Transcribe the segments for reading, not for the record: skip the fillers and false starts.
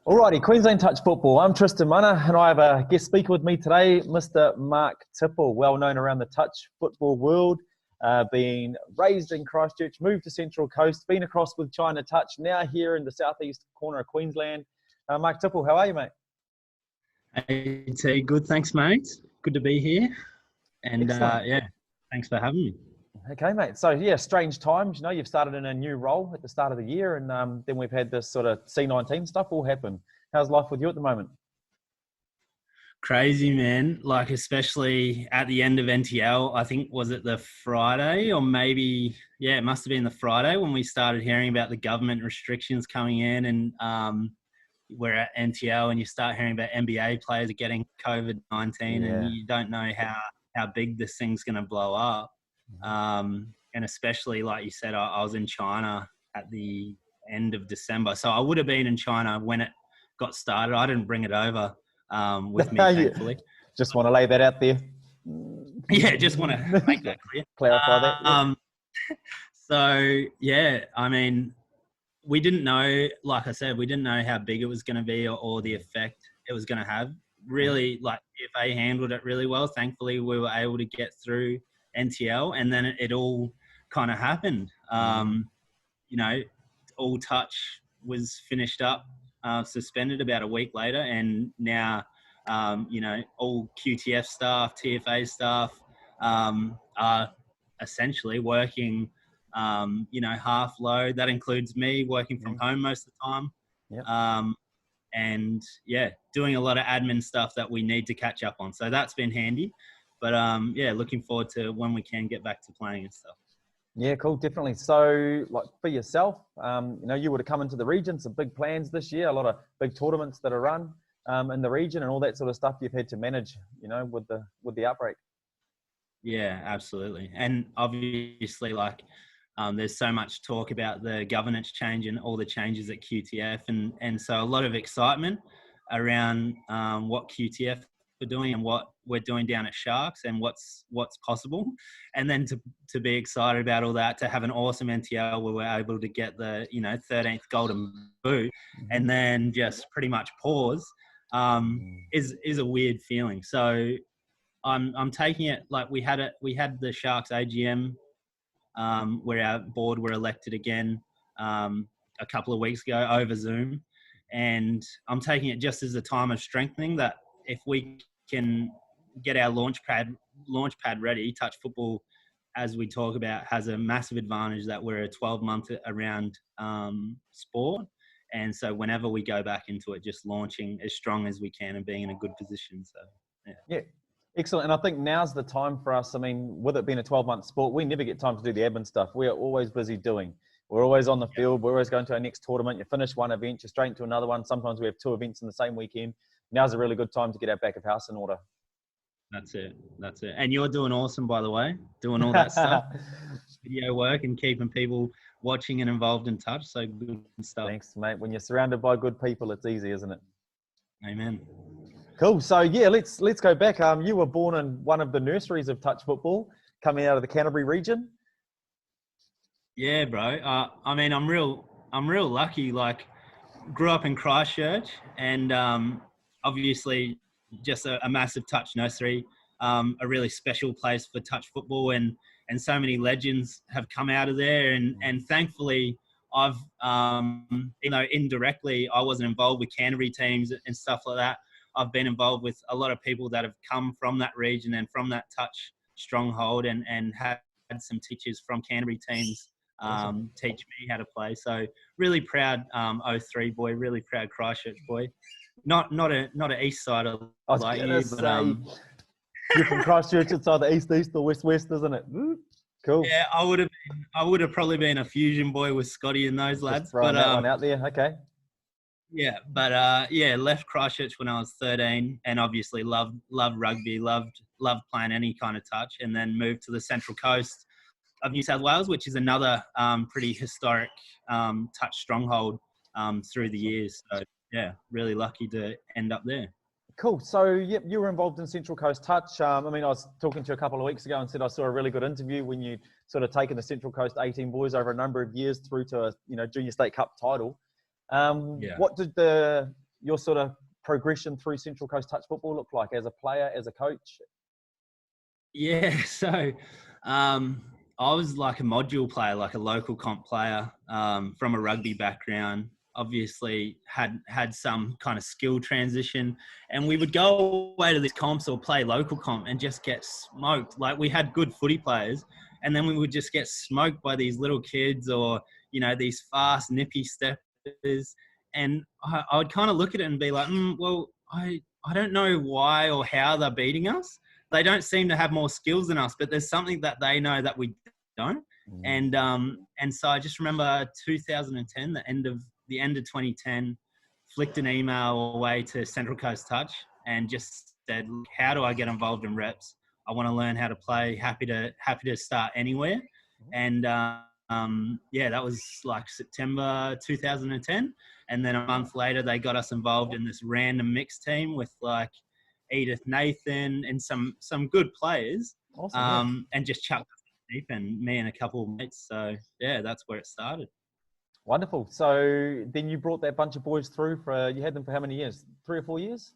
Alrighty, Queensland Touch Football. I'm Tristan Munna and I have a guest speaker with me today, Mr. Mark Tipple, well known around the touch football world, being raised in Christchurch, moved to Central Coast, been across with China Touch, now here in the southeast corner of Queensland. Mark Tipple, how are you, mate? Hey, T, good. Thanks, mate. Good to be here. And Excellent. thanks for having me. Okay, mate. So, strange times. You know, you've started in a new role at the start of the year and then we've had this sort of C19 stuff all happen. How's life with you at the moment? Crazy, man. Like, especially at the end of NTL, I think, was it the Friday or maybe, it must have been the Friday when we started hearing about the government restrictions coming in and we're at NTL and you start hearing about NBA players getting COVID-19 and you don't know how big this thing's going to blow up. And especially, like you said, I was in China at the end of December. So I would have been in China when it got started. I didn't bring it over with me, thankfully. Just want to lay that out there. Yeah, just want to make that clear. Clarify that. I mean, we didn't know, like I said, we didn't know how big it was going to be or the effect it was going to have. Really, like, PFA handled it really well. Thankfully, we were able to get through NTL and then it all kind of happened. All touch was finished up, suspended about a week later, and now, all QTF staff, TFA staff are essentially working half load. That includes me working from home most of the time. Yep. Doing a lot of admin stuff that we need to catch up on. So that's been handy. But looking forward to when we can get back to playing and stuff. Yeah, cool, definitely. So, like, for yourself, you would have come into the region, some big plans this year, a lot of big tournaments that are run in the region and all that sort of stuff you've had to manage, with the outbreak. Yeah, absolutely. And obviously, there's so much talk about the governance change and all the changes at QTF. And so a lot of excitement around what QTF are doing and what we're doing down at Sharks and what's possible. And then to be excited about all that, to have an awesome NTL where we're able to get the, 13th golden boot and then just pretty much pause is a weird feeling. So I'm taking it like we had the Sharks AGM where our board were elected again a couple of weeks ago over Zoom. And I'm taking it just as a time of strengthening that if we can get our launch pad ready, touch football, as we talk about, has a massive advantage that we're a 12-month around sport. And so whenever we go back into it, just launching as strong as we can and being in a good position. So, yeah. Excellent. And I think now's the time for us. I mean, with it being a 12-month sport, we never get time to do the admin stuff. We are always busy doing. We're always on the field. We're always going to our next tournament. You finish one event, you're straight into another one. Sometimes we have two events in the same weekend. Now's a really good time to get our back of house in order. That's it. And you're doing awesome, by the way, doing all that stuff, video work and keeping people watching and involved in touch. So good stuff. Thanks, mate. When you're surrounded by good people, it's easy, isn't it? Amen. Cool. So let's go back. You were born in one of the nurseries of touch football, coming out of the Canterbury region. Yeah, bro. I mean, I'm real lucky. Like, grew up in Christchurch, and obviously just a massive touch nursery, a really special place for touch football, and so many legends have come out of there, and thankfully I've indirectly I wasn't involved with Canterbury teams and stuff like that. I've been involved with a lot of people that have come from that region and from that touch stronghold and had some teachers from Canterbury teams teach me how to play. So really proud 03 boy, really proud Christchurch boy. Not an east sider like you, but you're from Christchurch, it's either east or west, isn't it? Cool. Yeah, I would have probably been a fusion boy with Scotty and those lads. But that one out there, okay. Yeah, but left Christchurch when I was 13, and obviously loved rugby, loved playing any kind of touch, and then moved to the Central Coast of New South Wales, which is another pretty historic touch stronghold through the years. So yeah, really lucky to end up there. Cool. So you were involved in Central Coast Touch. I was talking to you a couple of weeks ago and said I saw a really good interview when you sort of taken the Central Coast 18 boys over a number of years through to a Junior State Cup title. What did the your sort of progression through Central Coast touch football look like as a player, as a coach? Yeah, so I was like a module player, like a local comp player, from a rugby background. Obviously had some kind of skill transition, and we would go away to these comps or play local comp and just get smoked. Like, we had good footy players, and then we would just get smoked by these little kids, or these fast nippy steppers. And I would kind of look at it and be like, well, I don't know why or how they're beating us. They don't seem to have more skills than us, but there's something that they know that we don't. And so I just remember 2010, the end of 2010, flicked an email away to Central Coast Touch and just said, how do I get involved in reps? I want to learn how to play. Happy to start anywhere. And that was like September 2010. And then a month later, they got us involved in this random mixed team with like Edith Nathan and some good players. Awesome, and just chucked us deep, and me and a couple of mates. So yeah, that's where it started. Wonderful. So then you brought that bunch of boys through you had them for how many years? 3 or 4 years?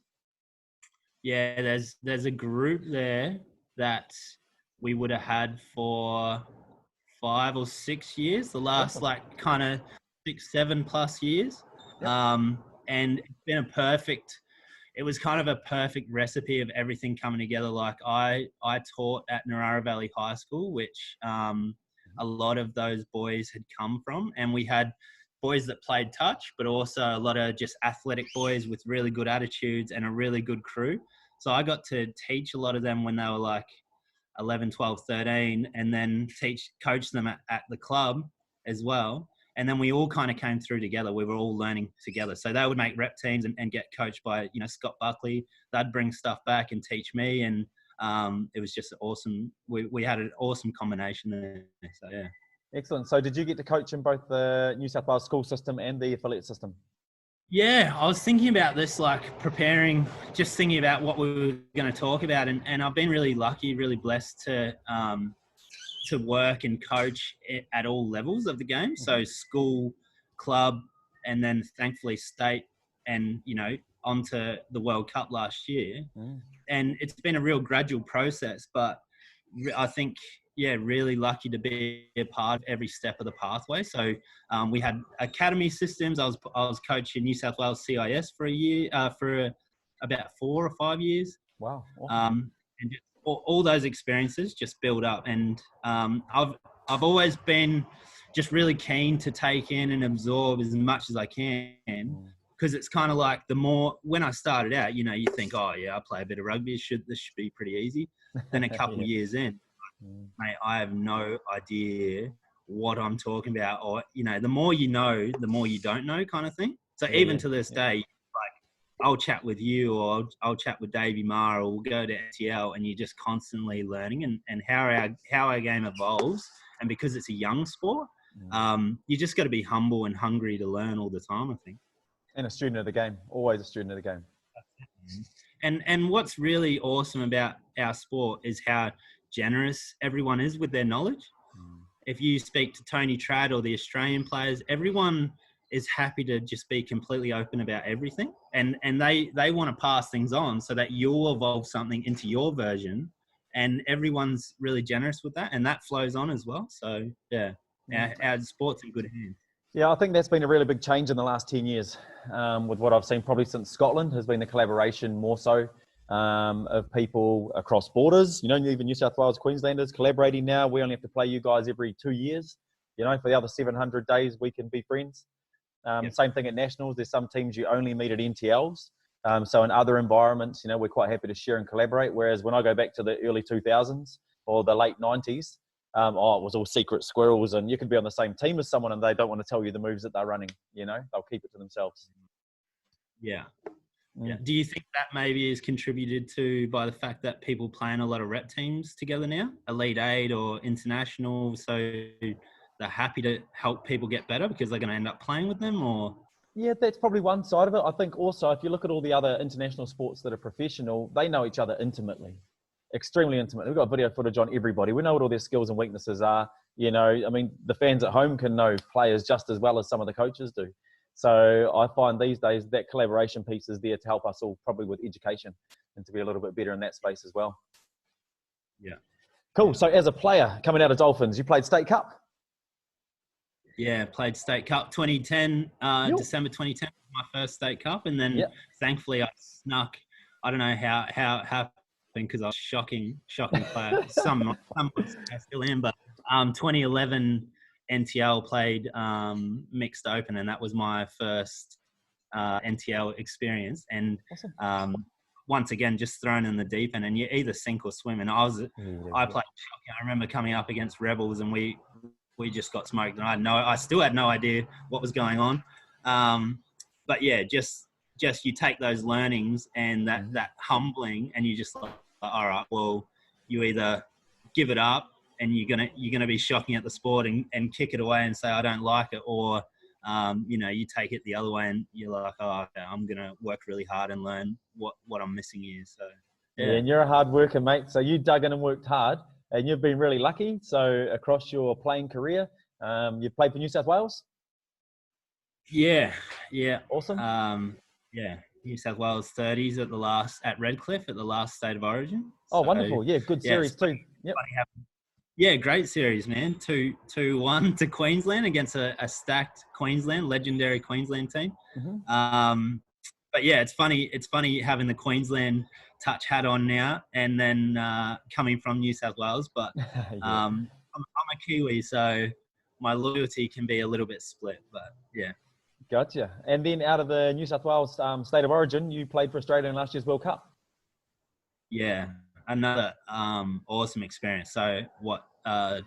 Yeah, there's a group there that we would have had for 5 or 6 years, the last like kind of 6, 7+ years. Yep. And it's been it was kind of a perfect recipe of everything coming together. Like I taught at Narara Valley High School, which a lot of those boys had come from, and we had boys that played touch, but also a lot of just athletic boys with really good attitudes and a really good crew. So I got to teach a lot of them when they were like 11, 12, 13, and then coach them at the club as well. And then we all kind of came through together. We were all learning together. So they would make rep teams and get coached by, Scott Buckley. They'd bring stuff back and teach me. And it was just awesome. We had an awesome combination there. So, yeah. Excellent. So did you get to coach in both the New South Wales school system and the affiliate system? Yeah, I was thinking about this, like just thinking about what we were going to talk about. And I've been really lucky, really blessed to work and coach at all levels of the game. So school, club, and then thankfully state, and, onto the World Cup last year. And it's been a real gradual process, but I think, really lucky to be a part of every step of the pathway. So we had academy systems. I was coaching New South Wales CIS for a year, for about 4 or 5 years. Wow. Awesome. And just all those experiences just build up. And I've always been just really keen to take in and absorb as much as I can, because it's kind of like when I started out, you think, oh yeah, I play a bit of rugby. This should be pretty easy. Then a couple of years in, mate, I have no idea what I'm talking about, or the more you know, the more you don't know, kind of thing. So even to this day, like I'll chat with you, or I'll chat with Davey Marr, or we'll go to NTL, and you're just constantly learning and how our game evolves. And because it's a young sport, you just got to be humble and hungry to learn all the time, I think. And a student of the game, always a student of the game. And what's really awesome about our sport is how generous everyone is with their knowledge. If you speak to Tony Trad or the Australian players, everyone is happy to just be completely open about everything. And they want to pass things on so that you'll evolve something into your version. And everyone's really generous with that. And that flows on as well. So, yeah, our sport's in good hands. Yeah, I think that's been a really big change in the last 10 years with what I've seen probably since Scotland has been the collaboration more so of people across borders. Even New South Wales, Queenslanders collaborating now. We only have to play you guys every 2 years. For the other 700 days, we can be friends. Same thing at Nationals. There's some teams you only meet at NTLs. So in other environments, we're quite happy to share and collaborate. Whereas when I go back to the early 2000s or the late 90s, it was all secret squirrels, and you could be on the same team as someone and they don't want to tell you the moves that they're running. They'll keep it to themselves. Yeah. Yeah. Do you think that maybe is contributed to by the fact that people playing a lot of rep teams together now, Elite 8 or international, so they're happy to help people get better because they're going to end up playing with them? Or yeah, that's probably one side of it. I think also if you look at all the other international sports that are professional, they know each other intimately. Extremely intimate. We've got video footage on everybody. We know what all their skills and weaknesses are. The fans at home can know players just as well as some of the coaches do. So I find these days that collaboration piece is there to help us all, probably with education, and to be a little bit better in that space as well. Yeah. Cool. So as a player coming out of Dolphins, you played State Cup? Yeah, played State Cup 2010, Yep. December 2010, my first State Cup. And then Yep. thankfully I snuck, I don't know how it happened because I was shocking player. Some I still am, but 2011 NTL played mixed open, and that was my first NTL experience. And Awesome. once again, just thrown in the deep end, and you either sink or swim. And I played shocking. I remember coming up against Rebels, and we just got smoked, and I still had no idea what was going on. But yeah, just you take those learnings and that humbling, and you just like, all right, well, you either give it up and you're gonna be shocking at the sport and kick it away and say I don't like it, or you take it the other way and you're like, oh, okay, I'm gonna work really hard and learn what I'm missing here. So yeah, and you're a hard worker, mate. So you dug in and worked hard, and you've been really lucky. So across your playing career, you've played for New South Wales? Yeah. Awesome. Yeah, New South Wales 30s at Redcliffe at the last State of Origin. Oh, so, wonderful. Yeah, good series too. Yep. Yeah, great series, man. 2-1 to Queensland against a stacked Queensland, legendary Queensland team. Mm-hmm. But yeah, it's funny having the Queensland touch hat on now, and then coming from New South Wales. But Yeah. I'm a Kiwi, so my loyalty can be a little bit split. But yeah. Gotcha. And then out of the New South Wales State of Origin, you played for Australia in last year's World Cup. Yeah, another awesome experience. So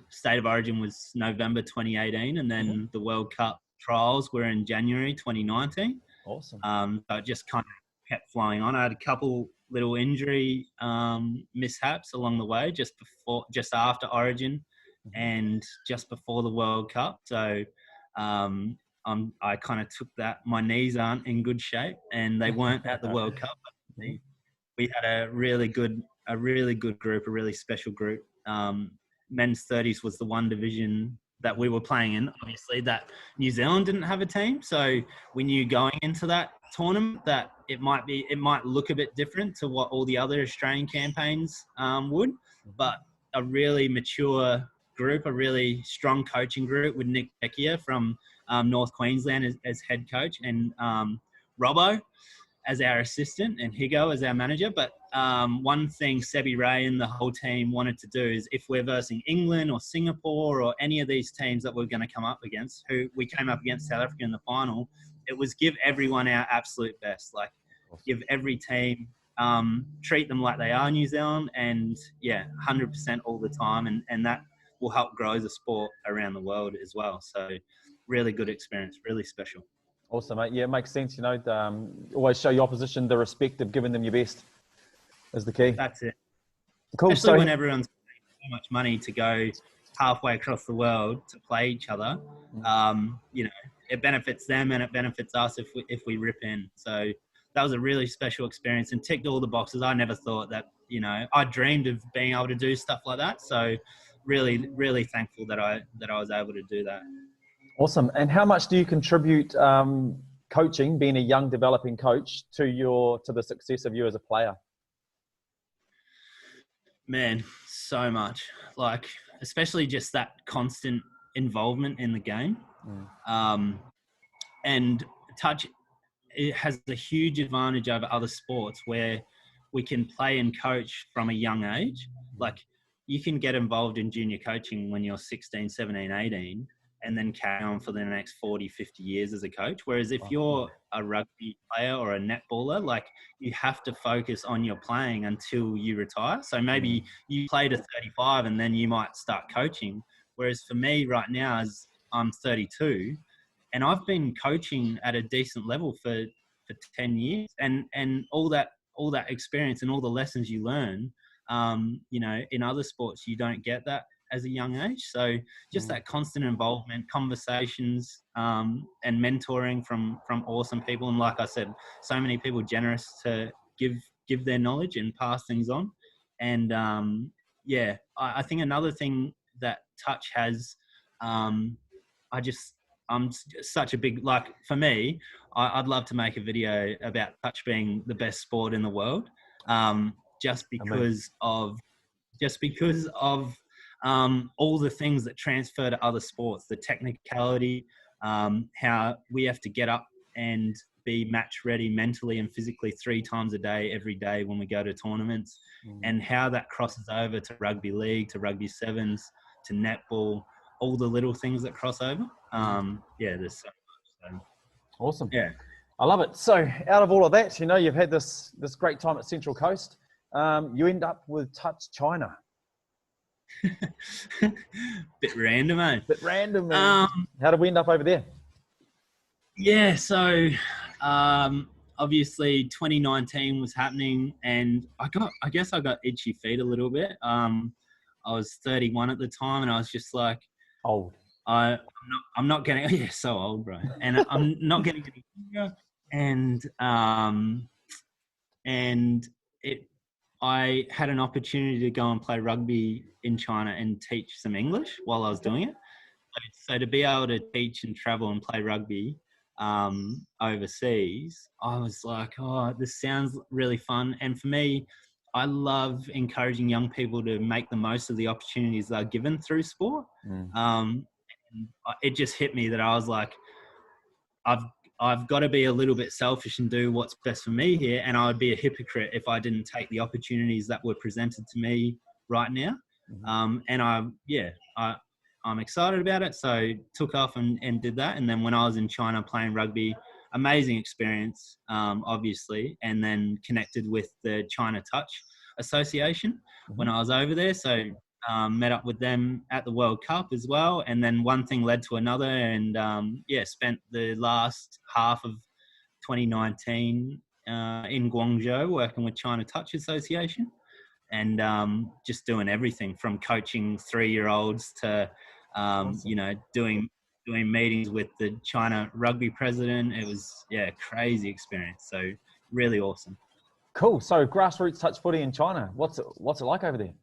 State of Origin was November 2018, and then the World Cup trials were in January 2019. Awesome. So it just kind of kept flowing on. I had a couple little injury mishaps along the way, just after Origin and just before the World Cup. So I kind of took that. My knees aren't in good shape, and they weren't at the World Cup. But we had a really good group, a really special group. Men's 30s was the one division that we were playing in, obviously, that New Zealand didn't have a team. So we knew going into that tournament that it might look a bit different to what all the other Australian campaigns would, but a really mature group, a really strong coaching group with Nick Beckia from North Queensland as head coach, and Robbo as our assistant and Higo as our manager. But one thing Sebi Ray and the whole team wanted to do is, if we're versing England or Singapore or any of these teams that we're going to come up against, who we came up against South Africa in the final, it was give everyone our absolute best. Like, give every team, treat them like they are New Zealand, and 100% all the time. And that will help grow the sport around the world as well. So really good experience, really special. Awesome, mate. Yeah, it makes sense. Always show your opposition the respect of giving them your best is the key. That's it. Cool. Especially when everyone's paying so much money to go halfway across the world to play each other. It benefits them and it benefits us if we rip in. So that was a really special experience and ticked all the boxes. I never thought that, I dreamed of being able to do stuff like that. So really, really thankful that I was able to do that. Awesome. And how much do you contribute coaching, being a young developing coach, to the success of you as a player? Man, so much. Like, especially just that constant involvement in the game. And touch, it has a huge advantage over other sports where we can play and coach from a young age. Like, you can get involved in junior coaching when you're 16, 17, 18, and then carry on for the next 40, 50 years as a coach. Whereas if you're a rugby player or a netballer, like, you have to focus on your playing until you retire. So maybe you play to 35 and then you might start coaching. Whereas for me right now, as I'm 32, and I've been coaching at a decent level for 10 years, and all that experience and all the lessons you learn, in other sports, you don't get that as a young age. So just that constant involvement, conversations, and mentoring from awesome people. And like I said, so many people generous to give their knowledge and pass things on. And I think another thing that touch has, such a big, like, for me, I'd love to make a video about touch being the best sport in the world, just because of all the things that transfer to other sports, the technicality, how we have to get up and be match ready mentally and physically 3 times a day, every day when we go to tournaments, and how that crosses over to rugby league, to rugby sevens, to netball, all the little things that cross over. There's so much. So, Awesome. yeah. I love it. So out of all of that, you've had this great time at Central Coast. You end up with Touch China. Bit random, eh? Bit random. How did we end up over there? Yeah, so obviously 2019 was happening, and I guess I got itchy feet a little bit. I was 31 at the time, and I was just like, old. I'm not getting so old, bro, and I'm not getting any younger. I had an opportunity to go and play rugby in China and teach some English while I was doing it. So to be able to teach and travel and play rugby overseas, I was like, oh, this sounds really fun. And for me, I love encouraging young people to make the most of the opportunities they're given through sport. And it just hit me that I was like, I've got to be a little bit selfish and do what's best for me here. And I would be a hypocrite if I didn't take the opportunities that were presented to me right now. I'm excited about it. So took off and did that. And then when I was in China playing rugby, amazing experience, obviously, and then connected with the China Touch Association when I was over there. So met up with them at the World Cup as well. And then one thing led to another, and spent the last half of 2019 in Guangzhou working with China Touch Association, and just doing everything from coaching 3-year-olds to doing meetings with the China rugby president. It was crazy experience. So really awesome. Cool. So grassroots touch footy in China. What's it like over there?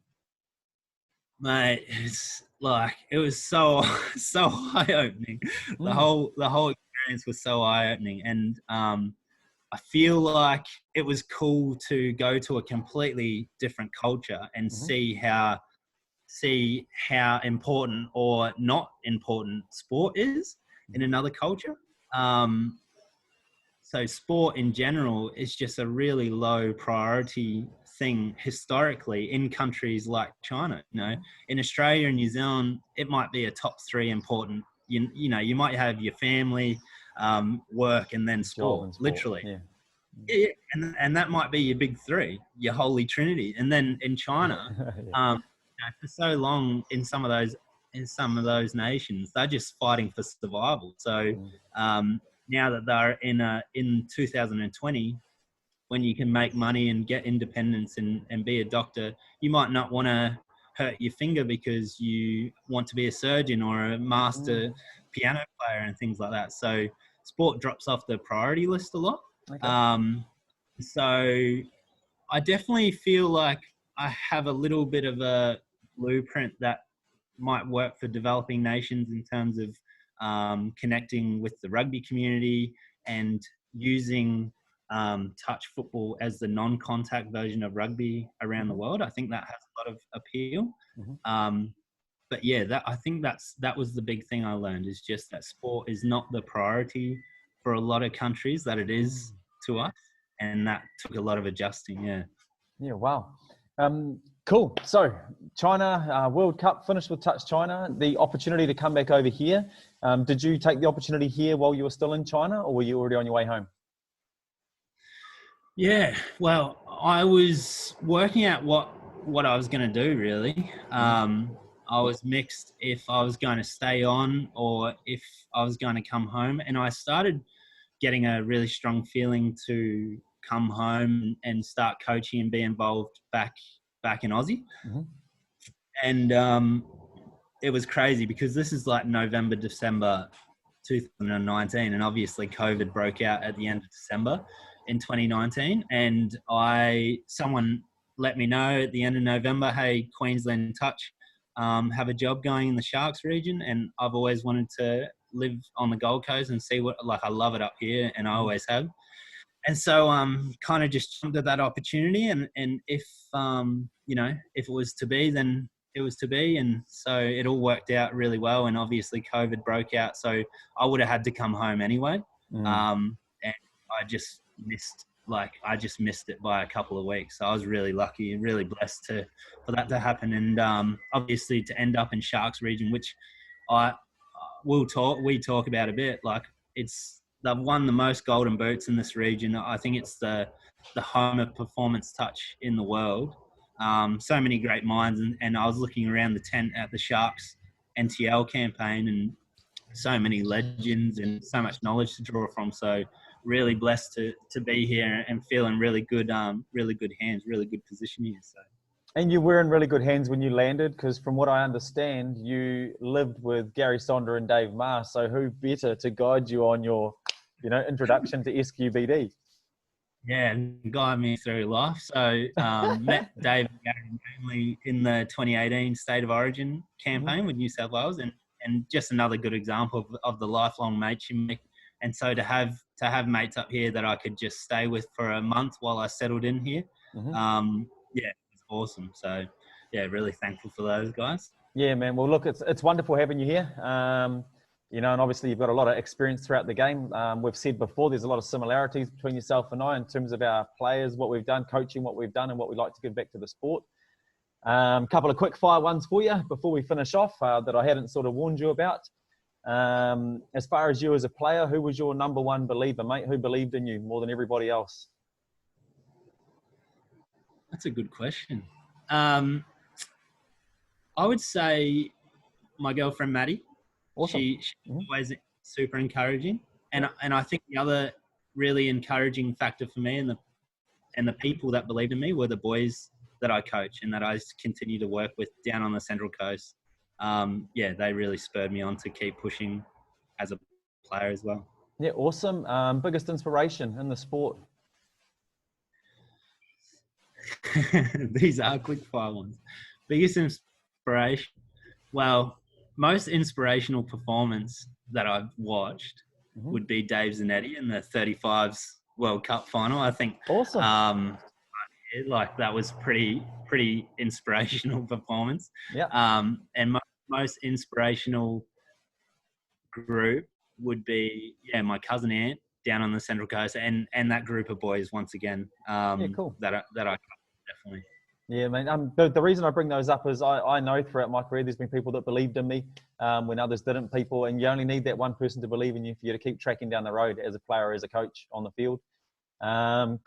Mate, it's like, it was so eye-opening. The whole experience was so eye-opening, and I feel like it was cool to go to a completely different culture and see how important or not important sport is in another culture. So sport in general is just a really low priority thing historically in countries like China. In Australia and New Zealand, it might be a top 3 important. You might have your family, work, and then sport. Literally. Yeah, and that might be your big 3, your holy trinity. And then in China, for so long in some of those nations, they're just fighting for survival. So now that they're in 2020, when you can make money and get independence and be a doctor, you might not want to hurt your finger because you want to be a surgeon or a master piano player and things like that. So sport drops off the priority list a lot. Okay. So I definitely feel like I have a little bit of a blueprint that might work for developing nations in terms of connecting with the rugby community and using touch football as the non-contact version of rugby around the world. I think that has a lot of appeal. But yeah, I think that was the big thing I learned, is just that sport is not the priority for a lot of countries that it is to us. And that took a lot of adjusting. Yeah. Wow. Cool. So China World Cup finished with Touch China. The opportunity to come back over here. Did you take the opportunity here while you were still in China, or were you already on your way home? Yeah. Well, I was working out what I was going to do, really. I was mixed if I was going to stay on or if I was going to come home. And I started getting a really strong feeling to come home and start coaching and be involved back in Aussie. And it was crazy because this is like November, December 2019, and obviously COVID broke out at the end of December in 2019. And someone let me know at the end of November, hey, Queensland Touch have a job going in the Sharks region, and I've always wanted to live on the Gold Coast and see what, like, I love it up here, and I always have. And so kind of just jumped at that opportunity, and if if it was to be, then it was to be. And so it all worked out really well, and obviously COVID broke out, so I would have had to come home anyway. And I just missed it by a couple of weeks. So I was really lucky and really blessed for that to happen, and obviously to end up in Sharks region, which we talk about a bit. Like, they've won the most golden boots in this region. I think it's the home of performance touch in the world. So many great minds, and I was looking around the tent at the Sharks NTL campaign, and so many legends and so much knowledge to draw from. So really blessed to be here and feeling really good hands, really good position here. So. And you were in really good hands when you landed, because from what I understand, you lived with Gary Sonder and Dave Marr. So who better to guide you on your, introduction to SQBD? Yeah, and guide me through life. So met Dave and Gary mainly in the 2018 State of Origin campaign with New South Wales, and just another good example of the lifelong mates you make. And so to have mates up here that I could just stay with for a month while I settled in here, it's awesome. So yeah, really thankful for those guys. Yeah, man. Well, look, it's wonderful having you here. And obviously you've got a lot of experience throughout the game. We've said before, there's a lot of similarities between yourself and I in terms of our players, what we've done, coaching, what we've done, and what we'd like to give back to the sport. Couple of quick fire ones for you before we finish off that I hadn't sort of warned you about. As far as you as a player, who was your number one believer, mate? Who believed in you more than everybody else? That's a good question. I would say my girlfriend, Maddie. Awesome. She's always super encouraging. And I think the other really encouraging factor for me and the people that believed in me were the boys that I coach and that I continue to work with down on the Central Coast. They really spurred me on to keep pushing as a player as well. Yeah, awesome. Biggest inspiration in the sport? These are quick fire ones. Biggest inspiration? Well, most inspirational performance that I've watched would be Dave Zanetti in the 35s World Cup final. I think awesome. That was pretty inspirational performance. Yeah. And most inspirational group would be my cousin Ant down on the Central Coast, and that group of boys once again. Cool. That I definitely. Yeah, man. The reason I bring those up is I know throughout my career there's been people that believed in me when others didn't. And you only need that one person to believe in you for you to keep tracking down the road as a player, as a coach on the field.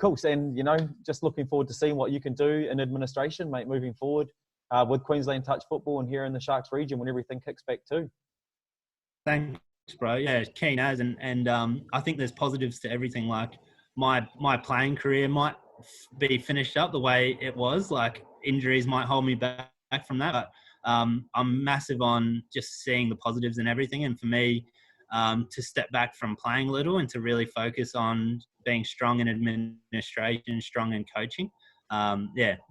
Cool. And just looking forward to seeing what you can do in administration, mate, moving forward with Queensland touch football and here in the Sharks region when everything kicks back too. Thanks, bro. Yeah, keen as, and I think there's positives to everything. Like my playing career might be finished up the way it was. Like, injuries might hold me back from that, but I'm massive on just seeing the positives and everything. And for me, to step back from playing a little and to really focus on being strong in administration, strong in coaching.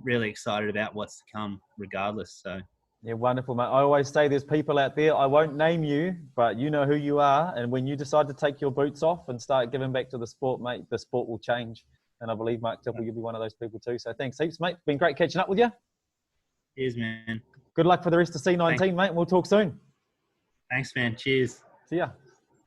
Really excited about what's to come regardless. So. Yeah, wonderful, mate. I always say there's people out there, I won't name you, but you know who you are. And when you decide to take your boots off and start giving back to the sport, mate, the sport will change. And I believe, Mark Tipple, you'll be one of those people too. So thanks heaps, mate. Been great catching up with you. Cheers, man. Good luck for the rest of C19, mate. We'll talk soon. Thanks, man. Cheers. See ya.